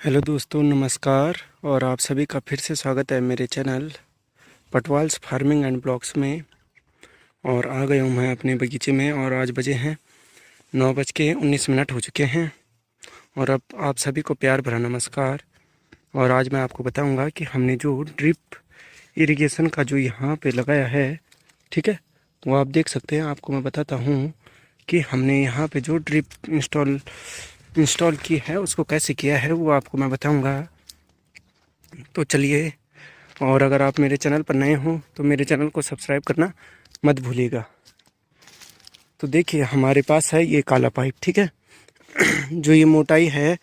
Hello दोस्तों, नमस्कार। और आप सभी का फिर से स्वागत है मेरे चैनल पटवाल्स फार्मिंग एंड ब्लॉग्स में। और आ गया हूँ मैं अपने बगीचे में और आज बजे हैं 9:19 हो चुके हैं। और अब आप सभी को प्यार भरा नमस्कार। और आज मैं आपको बताऊंगा कि हमने जो ड्रिप इरिगेशन का जो यहाँ पे लगाया है, ठीक है, वो आप देख सकते हैं। आपको मैं बताता हूँ कि हमने यहाँ पे जो ड्रिप इंस्टॉल की है उसको कैसे किया है, वो आपको मैं बताऊंगा। तो चलिए, और अगर आप मेरे चैनल पर नए हो तो मेरे चैनल को सब्सक्राइब करना मत भूलिएगा। तो देखिए, हमारे पास है ये काला पाइप, ठीक है। जो ये मोटाई है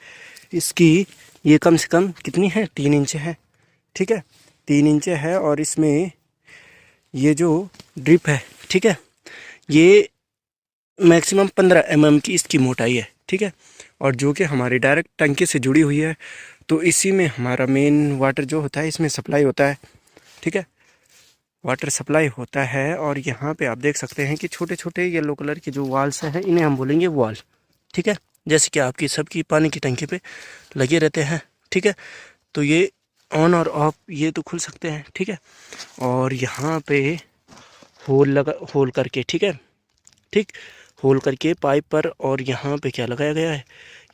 इसकी, ये कम से कम कितनी है, 3 इंच है, ठीक है। 3 इंच है और इसमें ये जो ड्रिप है, ठीक है, ये मैक्सिमम 15 mm की इसकी मोटाई है, ठीक है। और जो कि हमारी डायरेक्ट टंकी से जुड़ी हुई है, तो इसी में हमारा मेन वाटर जो होता है इसमें सप्लाई होता है, ठीक है। वाटर सप्लाई होता है। और यहाँ पे आप देख सकते हैं कि छोटे छोटे येलो कलर के जो वाल्स हैं, इन्हें हम बोलेंगे वॉल, ठीक है। जैसे कि आपकी सबकी पानी की टंकी पे लगे रहते हैं, ठीक है। तो ये ऑन और ऑफ ये तो खुल सकते हैं, ठीक है। और यहाँ पे होल करके, ठीक है, ठीक, होल करके पाइप पर। और यहाँ पे क्या लगाया गया है,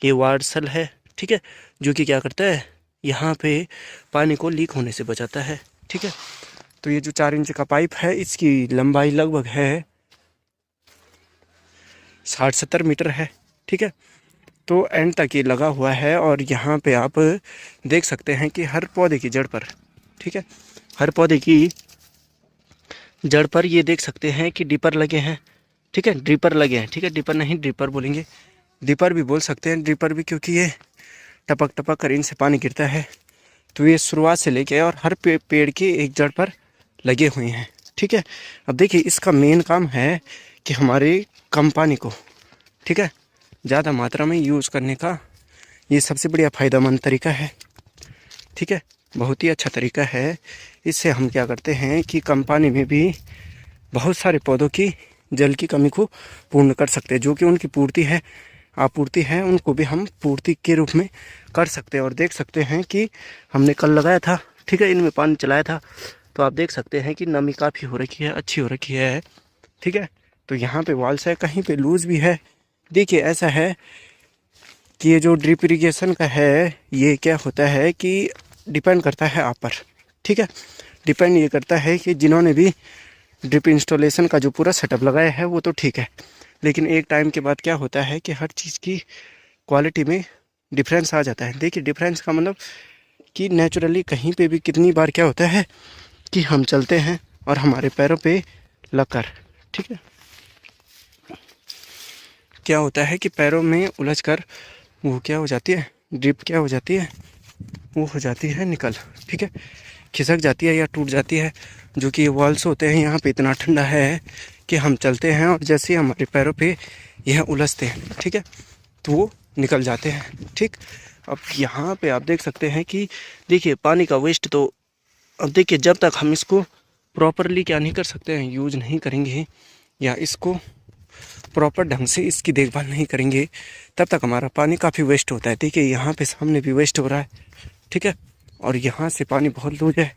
ये वार्सल है, ठीक है, जो कि क्या करता है, यहाँ पे पानी को लीक होने से बचाता है, ठीक है। तो ये जो 4 इंच का पाइप है, इसकी लंबाई लगभग है 60-70 मीटर है, ठीक है। तो एंड तक ये लगा हुआ है। और यहाँ पे आप देख सकते हैं कि हर पौधे की जड़ पर, ठीक है, हर पौधे की जड़ पर ये देख सकते हैं कि डिपर लगे हैं, ठीक है, ड्रिपर लगे हैं, ठीक है। डिपर नहीं, ड्रिपर बोलेंगे, डिपर भी बोल सकते हैं, ड्रिपर भी, क्योंकि ये टपक टपक कर इनसे पानी गिरता है। तो ये शुरुआत से लेके और हर पेड़ की एक जड़ पर लगे हुए हैं, ठीक है। अब देखिए, इसका मेन काम है कि हमारे कम पानी को, ठीक है, ज़्यादा मात्रा में यूज़ करने का ये सबसे बढ़िया फ़ायदेमंद तरीका है, ठीक है। बहुत ही अच्छा तरीका है। इससे हम क्या करते हैं कि कम पानी में भी बहुत सारे पौधों की जल की कमी को पूर्ण कर सकते हैं। जो कि उनकी आपूर्ति है, उनको भी हम पूर्ति के रूप में कर सकते हैं। और देख सकते हैं कि हमने कल लगाया था, ठीक है, इनमें पानी चलाया था, तो आप देख सकते हैं कि नमी काफ़ी हो रखी है, अच्छी हो रखी है, ठीक है। तो यहाँ पे वाल्स है, कहीं पे लूज़ भी है। देखिए, ऐसा है कि ये जो ड्रिप इरिगेशन का है, ये क्या होता है कि डिपेंड करता है आप पर, ठीक है। डिपेंड ये करता है कि जिन्होंने भी ड्रिप इंस्टॉलेशन का जो पूरा सेटअप लगाया है वो तो ठीक है, लेकिन एक टाइम के बाद क्या होता है कि हर चीज़ की क्वालिटी में डिफरेंस आ जाता है। देखिए, डिफरेंस का मतलब कि नेचुरली कहीं पे भी कितनी बार क्या होता है कि हम चलते हैं और हमारे पैरों पे लगकर, ठीक है, क्या होता है कि पैरों में उलझकर वो क्या हो जाती है, ड्रिप क्या हो जाती है, वो हो जाती है निकल, ठीक है, खिसक जाती है या टूट जाती है। जो कि वॉल्स होते हैं, यहाँ पे इतना ठंडा है कि हम चलते हैं और जैसे ही हमारे पैरों पे यह उलझते हैं, ठीक है, तो वो निकल जाते हैं, ठीक। अब यहाँ पे आप देख सकते हैं कि देखिए, पानी का वेस्ट तो, अब देखिए, जब तक हम इसको प्रॉपरली क्या नहीं कर सकते हैं, यूज नहीं करेंगे या इसको प्रॉपर ढंग से इसकी देखभाल नहीं करेंगे, तब तक हमारा पानी काफ़ी वेस्ट होता है। देखिए, यहाँ पे सामने भी वेस्ट हो रहा है, ठीक है। और यहाँ से पानी बहुत लूज है।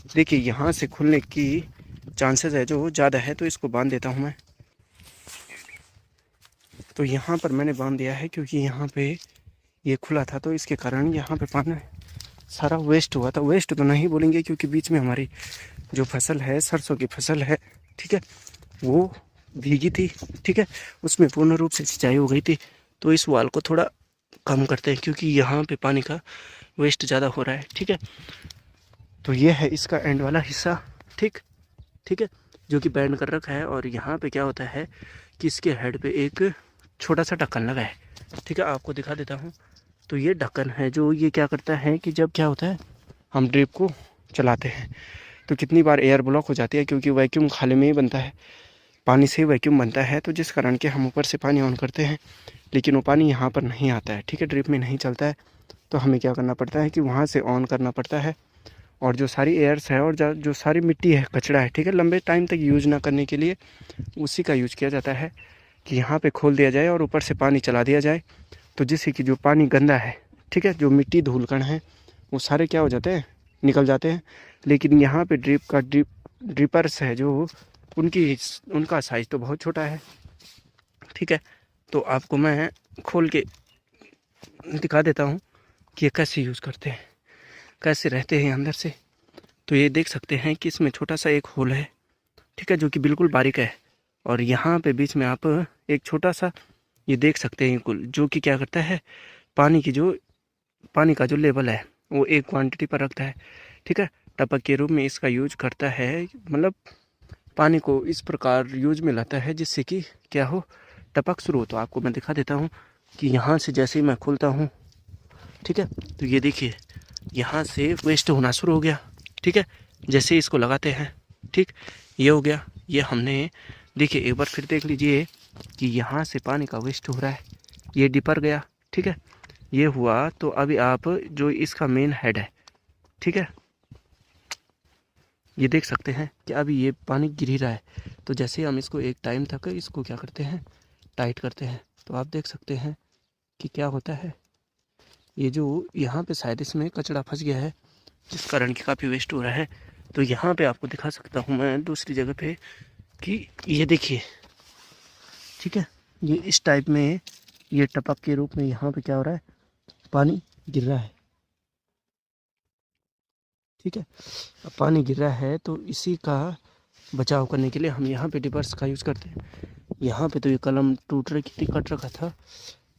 देखिए, यहाँ से खुलने की चांसेस है जो ज़्यादा है, तो इसको बांध देता हूँ मैं। तो यहाँ पर मैंने बांध दिया है क्योंकि यहाँ पे ये खुला था, तो इसके कारण यहाँ पे पानी सारा वेस्ट हुआ था। वेस्ट तो नहीं बोलेंगे क्योंकि बीच में हमारी जो फसल है, सरसों की फसल है, ठीक है, वो भीगी थी, ठीक है, उसमें पूर्ण रूप से सिंचाई हो गई थी। तो इस वाल को थोड़ा कम करते हैं क्योंकि यहाँ पे पानी का वेस्ट ज़्यादा हो रहा है, ठीक है। तो ये है इसका एंड वाला हिस्सा, ठीक, ठीक है, जो कि बैंड कर रखा है। और यहाँ पे क्या होता है कि इसके हेड पे एक छोटा सा ढक्कन लगा है, ठीक है, आपको दिखा देता हूँ। तो ये ढक्कन है जो ये क्या करता है कि जब क्या होता है हम ड्रिप को चलाते हैं तो कितनी बार एयर ब्लॉक हो जाती है, क्योंकि वैक्यूम खाले में ही बनता है, पानी से वैक्यूम बनता है। तो जिस कारण के हम ऊपर से पानी ऑन करते हैं, लेकिन वो पानी यहाँ पर नहीं आता है, ठीक है, ड्रिप में नहीं चलता है। तो हमें क्या करना पड़ता है कि वहाँ से ऑन करना पड़ता है। और जो सारी एयर्स है और जो सारी मिट्टी है, कचरा है, ठीक है, लंबे टाइम तक यूज़ ना करने के लिए उसी का यूज़ किया जाता है कि यहाँ पे खोल दिया जाए और ऊपर से पानी चला दिया जाए। तो जिससे कि जो पानी गंदा है, ठीक है। जो मिट्टी धूल कण है वो सारे क्या हो जाते हैं, निकल जाते हैं। लेकिन यहाँ पे ड्रिपर्स है जो उनका साइज़ तो बहुत छोटा है। ठीक है, तो आपको मैं खोल के दिखा देता हूँ कि ये कैसे यूज़ करते हैं, कैसे रहते हैं अंदर से। तो ये देख सकते हैं कि इसमें छोटा सा एक होल है, ठीक है, जो कि बिल्कुल बारीक है। और यहाँ पे बीच में आप एक छोटा सा ये देख सकते हैं कुल, जो कि क्या करता है, पानी का जो लेवल है वो एक क्वांटिटी पर रखता है। ठीक है, टपक के रूप में इसका यूज करता है, मतलब पानी को इस प्रकार यूज में लाता है जिससे कि क्या हो, टपक शुरू हो। तो आपको मैं दिखा देता हूँ कि यहाँ से जैसे ही मैं खोलता हूँ, ठीक है, तो ये देखिए यहाँ से वेस्ट होना शुरू हो गया। ठीक है, जैसे इसको लगाते हैं, ठीक, ये हो गया। ये हमने देखिए एक बार फिर देख लीजिए कि यहाँ से पानी का वेस्ट हो रहा है, ये डिपर गया। ठीक है, ये हुआ। तो अभी आप जो इसका मेन हेड है, ठीक है, ये देख सकते हैं कि अभी ये पानी गिर ही रहा है। तो जैसे हम इसको एक टाइम तक इसको क्या करते हैं, टाइट करते हैं, तो आप देख सकते हैं कि क्या होता है, ये जो यहाँ पे शायद इसमें कचरा फंस गया है जिस कारण कि काफ़ी वेस्ट हो रहा है। तो यहाँ पे आपको दिखा सकता हूँ मैं दूसरी जगह पे कि ये देखिए, ठीक है, ये इस टाइप में ये टपक के रूप में यहाँ पे क्या हो रहा है, पानी गिर रहा है। ठीक है, अब पानी गिर रहा है तो इसी का बचाव करने के लिए हम यहाँ पे डिपर्स का यूज़ करते हैं। यहाँ पे तो ये कलम टूट रखी थी, कट रखा था,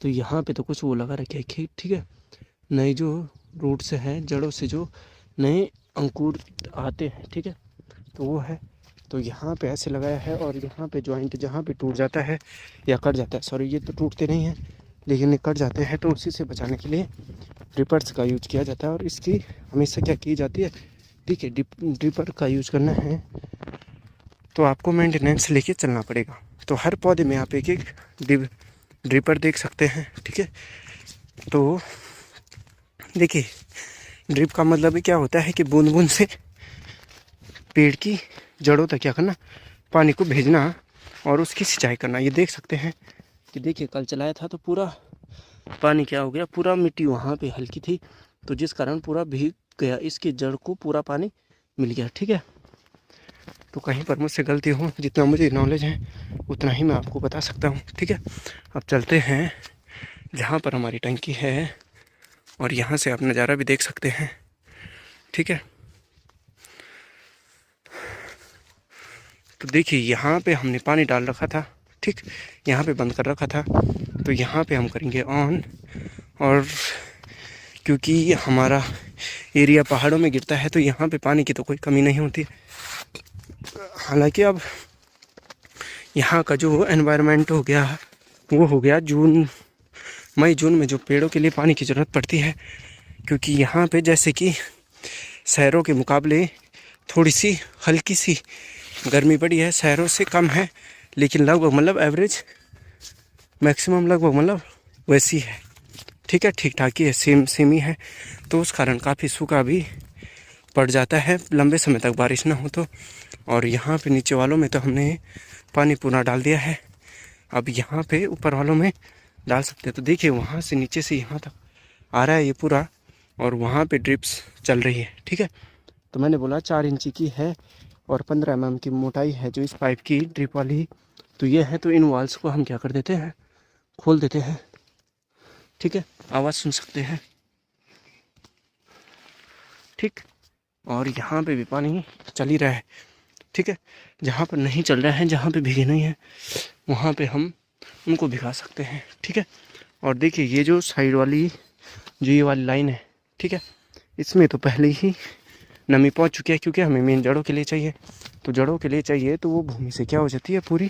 तो यहाँ पे तो कुछ वो लगा रखे है। ठीक है, नए जो रूट से हैं, जड़ों से जो नए अंकुर आते हैं, ठीक है, तो वो है। तो यहाँ पे ऐसे लगाया है और यहाँ पे जॉइंट जहाँ पे टूट जाता है या कट जाता है, सॉरी ये तो टूटते नहीं हैं लेकिन ये कट जाते हैं, तो उसी से बचाने के लिए ड्रिपर्स का यूज किया जाता है। और इसकी हमेशा क्या की जाती है, ठीक है, ड्रिपर का यूज करना है तो आपको मेंटेनेंस लेके चलना पड़ेगा। तो हर पौधे में आप एक एक ड्रिपर देख सकते हैं। ठीक है, तो देखिए ड्रिप का मतलब क्या होता है कि बूंद बूंद से पेड़ की जड़ों तक क्या करना, पानी को भेजना और उसकी सिंचाई करना। ये देख सकते हैं कि देखिए कल चलाया था तो पूरा पानी क्या हो गया, पूरा मिट्टी वहाँ पे हल्की थी तो जिस कारण पूरा भीग गया, इसकी जड़ को पूरा पानी मिल गया। ठीक है, तो कहीं पर मुझसे गलती हो, जितना मुझे नॉलेज है उतना ही मैं आपको बता सकता हूँ। ठीक है, अब चलते हैं जहाँ पर हमारी टंकी है और यहाँ से आप नज़ारा भी देख सकते हैं। ठीक है, तो देखिए यहाँ पे हमने पानी डाल रखा था, ठीक, यहाँ पे बंद कर रखा था, तो यहाँ पे हम करेंगे ऑन। और क्योंकि हमारा एरिया पहाड़ों में गिरता है तो यहाँ पे पानी की तो कोई कमी नहीं होती। हालांकि अब यहाँ का जो एनवायरनमेंट हो गया वो हो गया मई जून में जो पेड़ों के लिए पानी की ज़रूरत पड़ती है, क्योंकि यहाँ पे जैसे कि शहरों के मुकाबले थोड़ी सी हल्की सी गर्मी पड़ी है, शहरों से कम है लेकिन लगभग मतलब एवरेज मैक्सिमम लगभग मतलब वैसी है। ठीक है, ठीक ठाक ही है, सेम ही है। तो उस कारण काफ़ी सूखा भी पड़ जाता है लंबे समय तक बारिश ना हो तो। और यहाँ पे नीचे वालों में तो हमने पानी पूरा डाल दिया है, अब यहाँ पे ऊपर वालों में डाल सकते हैं। तो देखिए वहाँ से नीचे से यहाँ तक आ रहा है ये पूरा, और वहाँ पे ड्रिप्स चल रही है। ठीक है, तो मैंने बोला 4 इंची की है और 15 mm की मोटाई है जो इस पाइप की ड्रिप वाली, तो ये है। तो इन वाल्स को हम क्या कर देते हैं, खोल देते हैं। ठीक है, आवाज़ सुन सकते हैं। ठीक, और यहाँ पे भी पानी चल ही रहा है। ठीक है, जहाँ पर नहीं चल रहा है, जहाँ पे भीगे नहीं है, वहाँ पे हम उनको भिगा सकते हैं। ठीक है, और देखिए ये जो साइड वाली जो ये वाली लाइन है, ठीक है, इसमें तो पहले ही नमी पहुँच चुकी है क्योंकि हमें मेन जड़ों के लिए चाहिए। तो जड़ों के लिए चाहिए तो वो भूमि से क्या हो जाती है, पूरी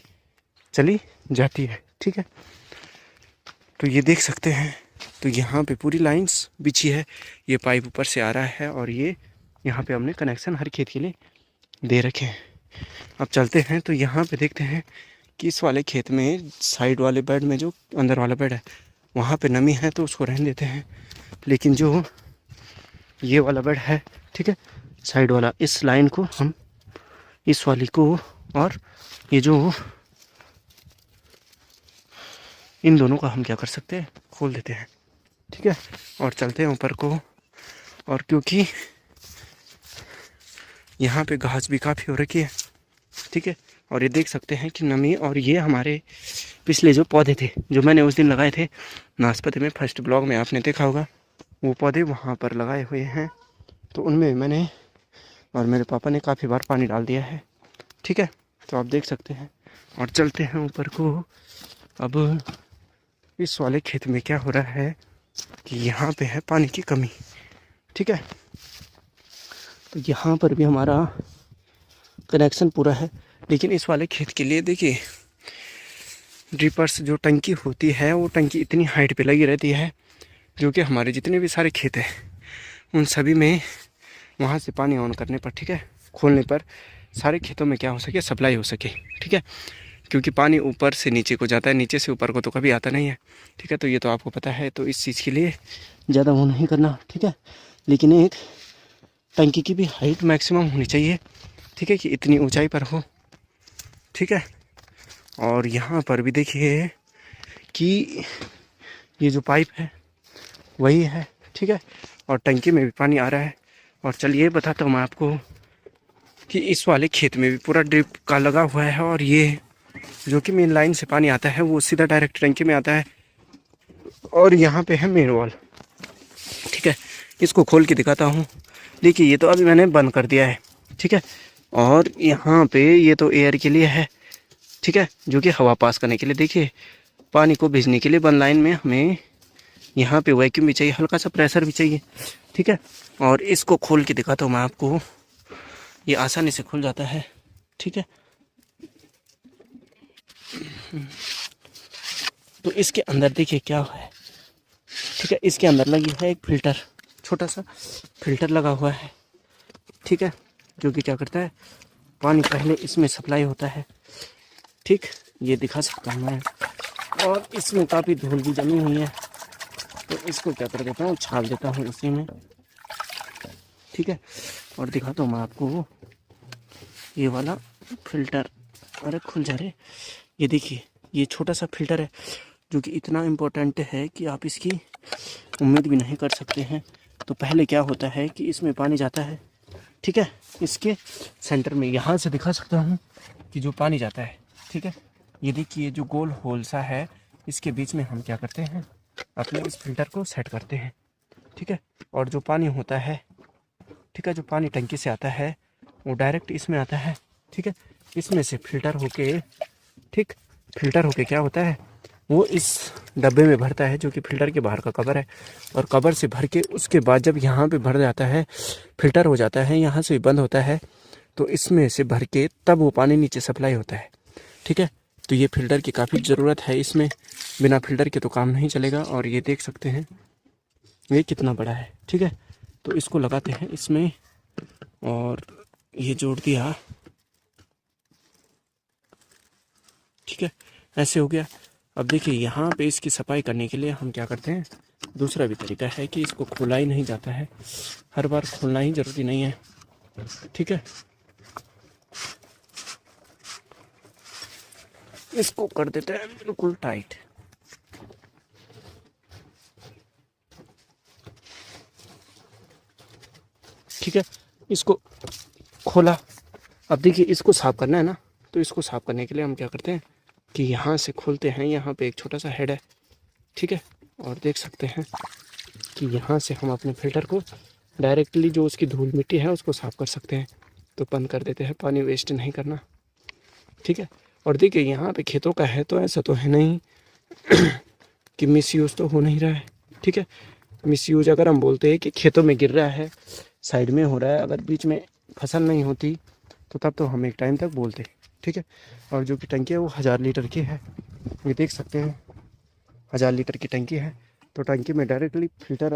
चली जाती है। ठीक है, तो ये देख सकते हैं, तो यहाँ पे पूरी लाइंस बिछी है, ये पाइप ऊपर से आ रहा है और ये यहाँ पे हमने कनेक्शन हर खेत के लिए दे रखे हैं। अब चलते हैं तो यहाँ पे देखते हैं कि इस वाले खेत में साइड वाले बेड में जो अंदर वाला बेड है वहाँ पे नमी है तो उसको रहने देते हैं, लेकिन जो ये वाला बेड है, ठीक है, साइड वाला, इस लाइन को हम इस वाली को और ये जो इन दोनों का हम क्या कर सकते हैं, खोल देते हैं। ठीक है। और चलते हैं ऊपर को, और क्योंकि यहाँ पे घास भी काफ़ी हो रखी है, ठीक है। और ये देख सकते हैं कि नमी, और ये हमारे पिछले जो पौधे थे जो मैंने उस दिन लगाए थे नाशपाती में, फर्स्ट ब्लॉग में आपने देखा होगा, वो पौधे वहाँ पर लगाए हुए हैं। तो उनमें मैंने और मेरे पापा ने काफ़ी बार पानी डाल दिया है, ठीक है। तो आप देख सकते हैं। और चलते हैं ऊपर को। अब इस वाले खेत में क्या हो रहा है कि यहाँ पे है पानी की कमी, ठीक है। तो यहाँ पर भी हमारा कनेक्शन पूरा है, लेकिन इस वाले खेत के लिए देखिए ड्रिपर्स जो टंकी होती है वो टंकी इतनी हाइट पे लगी रहती है, जो कि हमारे जितने भी सारे खेत हैं उन सभी में वहाँ से पानी ऑन करने पर, ठीक है, खोलने पर सारे खेतों में क्या हो सके, सप्लाई हो सके, ठीक है। क्योंकि पानी ऊपर से नीचे को जाता है, नीचे से ऊपर को तो कभी आता नहीं है, ठीक है। तो ये तो आपको पता है, तो इस चीज़ के लिए ज़्यादा वो नहीं करना, ठीक है। लेकिन एक टंकी की भी हाइट मैक्सिमम होनी चाहिए, ठीक है, कि इतनी ऊंचाई पर हो, ठीक है। और यहाँ पर भी देखिए कि ये जो पाइप है वही है, ठीक है। और टंकी में भी पानी आ रहा है। और चलिए बताता हूँ मैं आपको कि इस वाले खेत में भी पूरा ड्रिप का लगा हुआ है, और ये जो कि मेन लाइन से पानी आता है वो सीधा डायरेक्ट टंकी में आता है। और यहाँ पे है मेन वॉल, ठीक है। इसको खोल के दिखाता हूँ। देखिए ये तो अभी मैंने बंद कर दिया है, ठीक है। और यहाँ पे ये तो एयर के लिए है, ठीक है, जो कि हवा पास करने के लिए। देखिए पानी को भेजने के लिए वन लाइन में हमें यहाँ पे वैक्यूम भी चाहिए, हल्का सा प्रेशर भी चाहिए, ठीक है। और इसको खोल के दिखाता हूँ मैं आपको, ये आसानी से खुल जाता है, ठीक है। तो इसके अंदर देखिए क्या है, ठीक है। इसके अंदर लगी है एक फिल्टर, छोटा सा फिल्टर लगा हुआ है, ठीक है, जो कि क्या करता है, पानी पहले इसमें सप्लाई होता है, ठीक, ये दिखा सकता हूँ मैं। और इसमें काफ़ी धूल भी जमी हुई है, तो इसको क्या कर देता हूँ, छाल देता हूँ इसी में, ठीक है। और दिखाता हूँ मैं आपको ये वाला फिल्टर। अरे खुल जा रहे, ये देखिए ये छोटा सा फिल्टर है, जो कि इतना इम्पोर्टेंट है कि आप इसकी उम्मीद भी नहीं कर सकते हैं। तो पहले क्या होता है कि इसमें पानी जाता है, ठीक है, इसके सेंटर में, यहाँ से दिखा सकता हूँ कि जो पानी जाता है, ठीक है। ये देखिए जो गोल होल सा है, इसके बीच में हम क्या करते हैं, अपने इस फिल्टर को सेट करते हैं, ठीक है। और जो पानी होता है, ठीक है, जो पानी टंकी से आता है वो डायरेक्ट इसमें आता है, ठीक है। इसमें से फिल्टर होके, ठीक, फिल्टर होके क्या होता है, वो इस डब्बे में भरता है, जो कि फिल्टर के बाहर का कवर है। और कवर से भर के उसके बाद जब यहाँ पे भर जाता है, फिल्टर हो जाता है, यहाँ से बंद होता है, तो इसमें से भर के तब वो पानी नीचे सप्लाई होता है, ठीक है। तो ये फिल्टर की काफ़ी ज़रूरत है इसमें, बिना फिल्टर के तो काम नहीं चलेगा। और ये देख सकते हैं ये कितना बड़ा है, ठीक है। तो इसको लगाते हैं इसमें, और ये जोड़ दिया, ठीक है, ऐसे हो गया। अब देखिए यहाँ पे इसकी सफाई करने के लिए हम क्या करते हैं, दूसरा भी तरीका है कि इसको खोला ही नहीं जाता है, हर बार खोलना ही जरूरी नहीं है, ठीक है। इसको कर देते हैं बिल्कुल टाइट, ठीक है। इसको खोला। अब देखिए इसको साफ करना है ना, तो इसको साफ करने के लिए हम क्या करते हैं कि यहाँ से खोलते हैं, यहाँ पे एक छोटा सा हेड है, ठीक है। और देख सकते हैं कि यहाँ से हम अपने फिल्टर को डायरेक्टली जो उसकी धूल मिट्टी है उसको साफ कर सकते हैं। तो बंद कर देते हैं, पानी वेस्ट नहीं करना, ठीक है। और देखिए यहाँ पे खेतों का है, तो ऐसा तो है नहीं कि मिसयूज़ तो हो नहीं रहा है, ठीक है। मिसयूज अगर हम बोलते हैं कि खेतों में गिर रहा है, साइड में हो रहा है, अगर बीच में फसल नहीं होती तो तब तो हम एक टाइम तक बोलते, ठीक है। और जो कि टंकी है वो 1000 लीटर की है, ये देख सकते हैं 1000 लीटर की टंकी है। तो टंकी में डायरेक्टली फिल्टर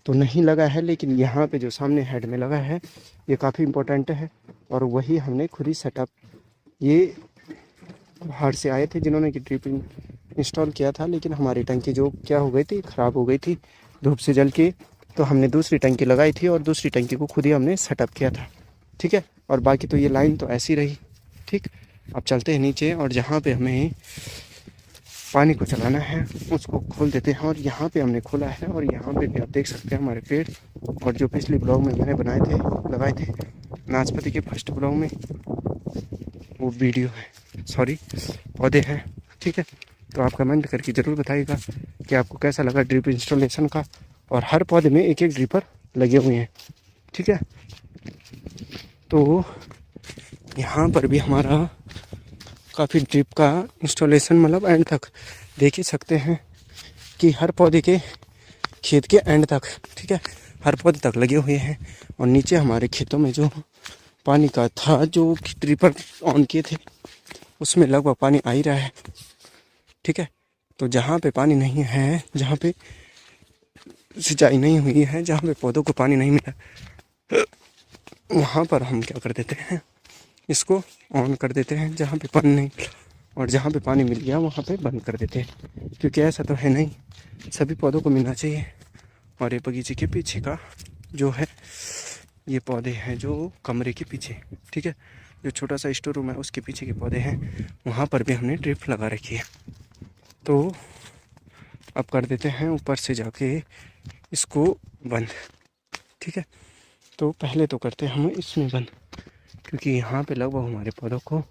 तो नहीं लगा है, लेकिन यहाँ पे जो सामने हेड में लगा है ये काफ़ी इम्पोर्टेंट है। और वही हमने खुद ही सेटअप, ये बाहर से आए थे जिन्होंने कि ड्रिपिंग इंस्टॉल किया था, लेकिन हमारी टंकी जो क्या हो गई थी, ख़राब हो गई थी धूप से जल के, तो हमने दूसरी टंकी लगाई थी और दूसरी टंकी को खुद ही हमने सेटअप किया था, ठीक है। और बाकी तो ये लाइन तो ऐसी रही, ठीक। अब चलते हैं नीचे, और जहाँ पे हमें पानी को चलाना है उसको खोल देते हैं। और यहाँ पे हमने खोला है और यहाँ पे भी आप देख सकते हैं हमारे पेड़, और जो पिछले ब्लॉग में मैंने लगाए थे नाशपाती के फर्स्ट ब्लॉग में, वो वीडियो है, सॉरी पौधे हैं। ठीक है, तो आप कमेंट करके ज़रूर बताइएगा कि आपको कैसा लगा ड्रिप इंस्टॉलेशन का। और हर पौधे में एक एक ड्रिपर लगे हुए हैं। ठीक है, तो यहाँ पर भी हमारा काफ़ी ड्रिप का इंस्टॉलेशन मतलब एंड तक देख ही सकते हैं कि हर पौधे के खेत के एंड तक, ठीक है, हर पौधे तक लगे हुए हैं। और नीचे हमारे खेतों में जो पानी का था, जो ड्रिपर ऑन किए थे, उसमें लगभग पानी आ ही रहा है। ठीक है, तो जहाँ पे पानी नहीं है, जहाँ पे सिंचाई नहीं हुई है, जहाँ पे पौधों को पानी नहीं मिला, वहाँ पर हम क्या कर देते हैं, इसको ऑन कर देते हैं जहाँ पे पानी नहीं, और जहाँ पे पानी मिल गया वहाँ पे बंद कर देते हैं। क्योंकि ऐसा तो है नहीं, सभी पौधों को मिलना चाहिए। और ये बगीचे के पीछे का जो है, ये पौधे हैं जो कमरे के पीछे, ठीक है, जो छोटा सा स्टोर रूम है उसके पीछे के पौधे हैं, वहाँ पर भी हमने ड्रिप लगा रखी है। तो अब कर देते हैं ऊपर से जाके इसको बंद। ठीक है, तो पहले तो करते हैं हम इसमें बंद, क्योंकि यहाँ पे लगभग हमारे पौधों को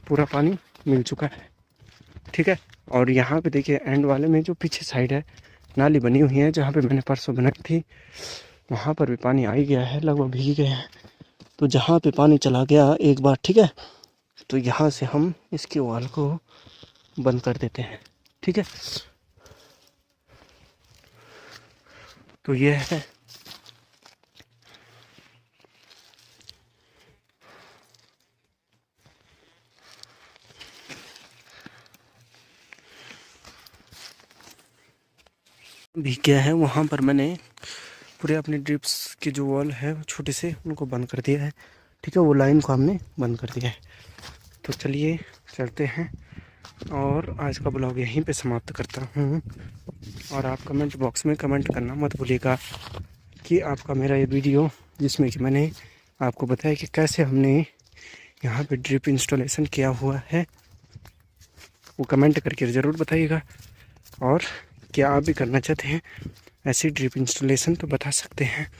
पूरा पानी मिल चुका है। ठीक है, और यहाँ पे देखिए एंड वाले में जो पीछे साइड है नाली बनी हुई है, जहाँ पे मैंने परसों बनाई थी, वहाँ पर भी पानी आ ही गया है, लगभग भीग गया है। तो जहाँ पे पानी चला गया एक बार, ठीक है, तो यहाँ से हम इसके वाल को बंद कर देते हैं। ठीक है, तो ये है भी क्या है, वहाँ पर मैंने पूरे अपने ड्रिप्स के जो वॉल है छोटे से उनको बंद कर दिया है। ठीक है, वो लाइन को हमने बंद कर दिया है। तो चलिए चलते हैं और आज का ब्लॉग यहीं पे समाप्त करता हूँ। और आप कमेंट बॉक्स में कमेंट करना मत भूलिएगा कि आपका मेरा ये वीडियो, जिसमें कि मैंने आपको बताया कि कैसे हमने यहाँ पे ड्रिप इंस्टॉलेशन किया हुआ है, वो कमेंट करके ज़रूर बताइएगा। और क्या आप भी करना चाहते हैं ऐसी ड्रिप इंस्टॉलेशन तो बता सकते हैं।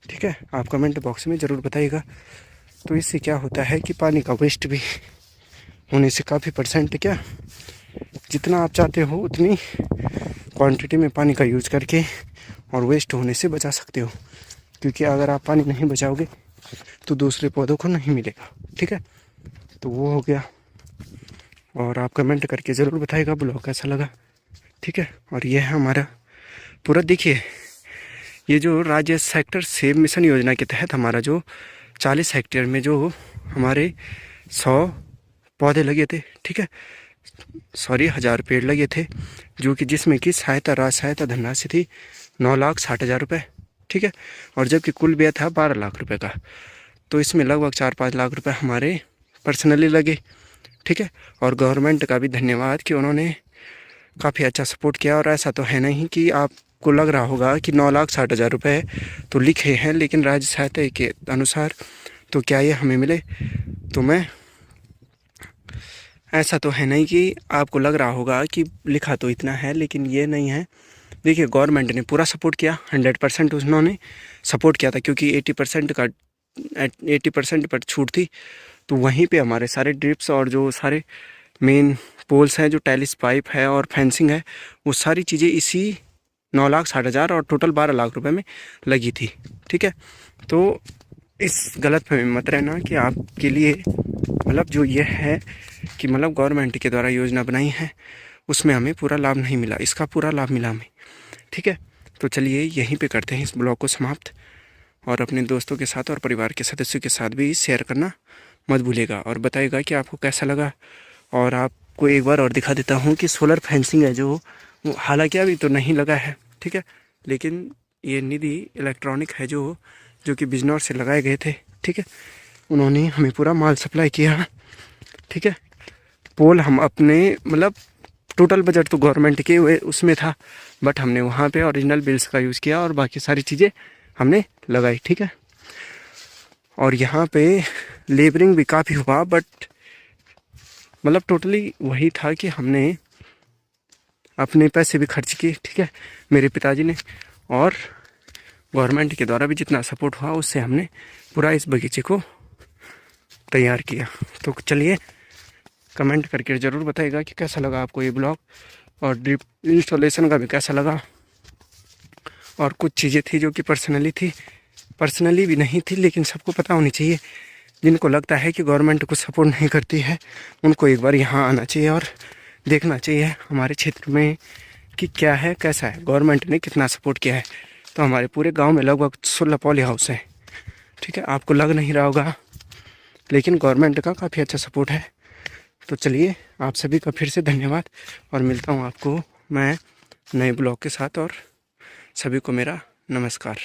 ठीक है, आप कमेंट बॉक्स में ज़रूर बताइएगा। तो इससे क्या होता है कि पानी का वेस्ट भी होने से काफ़ी परसेंट, क्या जितना आप चाहते हो उतनी क्वांटिटी में पानी का यूज़ करके और वेस्ट होने से बचा सकते हो। क्योंकि अगर आप पानी नहीं बचाओगे तो दूसरे पौधों को नहीं मिलेगा। ठीक है, तो वो हो गया। और आप कमेंट करके ज़रूर बताइएगा ब्लॉग कैसा लगा। ठीक है, और ये है हमारा पूरा, देखिए ये जो राज्य सेक्टर सेब मिशन योजना के तहत हमारा जो 40 हेक्टेयर में जो हमारे 100 पौधे लगे थे, ठीक है, सॉरी 1000 पेड़ लगे थे, जो कि जिसमें कि सहायता धनराशि थी 9,60,000 रुपये। ठीक है, और जबकि कुल व्यय था 12 लाख रुपये का। तो इसमें लगभग 4-5 लाख रुपये हमारे पर्सनली लगे। ठीक है, और गवर्नमेंट का भी धन्यवाद कि उन्होंने काफ़ी अच्छा सपोर्ट किया। और ऐसा तो है नहीं कि आपको लग रहा होगा कि 9,60,000 रुपये तो लिखे हैं, लेकिन राज्य सहायता के अनुसार तो क्या ये हमें मिले, तो मैं ऐसा तो है नहीं कि आपको लग रहा होगा कि लिखा तो इतना है, लेकिन ये नहीं है। देखिए गवर्नमेंट ने पूरा सपोर्ट किया, 100% उन्होंने सपोर्ट किया था, क्योंकि 80% पर छूट थी। तो वहीं पे हमारे सारे ड्रिप्स और जो सारे मेन पोल्स हैं, जो टाइलिस पाइप है और फेंसिंग है, वो सारी चीज़ें इसी 9,60,000 और टोटल 12 लाख रुपए में लगी थी। ठीक है, तो इस गलत फहमी मत रहना कि आपके लिए मतलब जो ये है कि मतलब गवर्नमेंट के द्वारा योजना बनाई है उसमें हमें पूरा लाभ नहीं मिला, इसका पूरा लाभ मिला हमें। ठीक है, तो चलिए यहीं पे करते हैं इस ब्लॉग को समाप्त। और अपने दोस्तों के साथ और परिवार के सदस्यों के साथ भी शेयर करना मत भूलिएगा, और बताइएगा कि आपको कैसा लगा। और आपको एक बार और दिखा देता हूँ कि सोलर फेंसिंग है जो, हालांकि अभी तो नहीं लगा है, ठीक है, लेकिन ये निधि इलेक्ट्रॉनिक है जो कि बिजनौर से लगाए गए थे। ठीक है, उन्होंने हमें पूरा माल सप्लाई किया। ठीक है, पोल हम अपने मतलब टोटल बजट तो गवर्नमेंट के उसमें था, बट हमने वहाँ पे ओरिजिनल बिल्स का यूज़ किया और बाकी सारी चीज़ें हमने लगाई। ठीक है, और यहाँ पे लेबरिंग भी काफ़ी हुआ, बट मतलब टोटली वही था कि हमने अपने पैसे भी खर्च किए, ठीक है, मेरे पिताजी ने, और गवर्नमेंट के द्वारा भी जितना सपोर्ट हुआ उससे हमने पूरा इस बगीचे को तैयार किया। तो चलिए कमेंट करके ज़रूर बताइएगा कि कैसा लगा आपको ये ब्लॉग, और ड्रिप इंस्टॉलेशन का भी कैसा लगा। और कुछ चीज़ें थी जो कि पर्सनली भी नहीं थी, लेकिन सबको पता होनी चाहिए। जिनको लगता है कि गवर्नमेंट को सपोर्ट नहीं करती है, उनको एक बार यहाँ आना चाहिए और देखना चाहिए हमारे क्षेत्र में कि क्या है, कैसा है, गवर्नमेंट ने कितना सपोर्ट किया है। तो हमारे पूरे गांव में लगभग 16 पॉली हाउस है, ठीक है, आपको लग नहीं रहा होगा, लेकिन गवर्नमेंट का काफ़ी अच्छा सपोर्ट है। तो चलिए आप सभी का फिर से धन्यवाद, और मिलता हूँ आपको मैं नए ब्लॉग के साथ, और सभी को मेरा नमस्कार।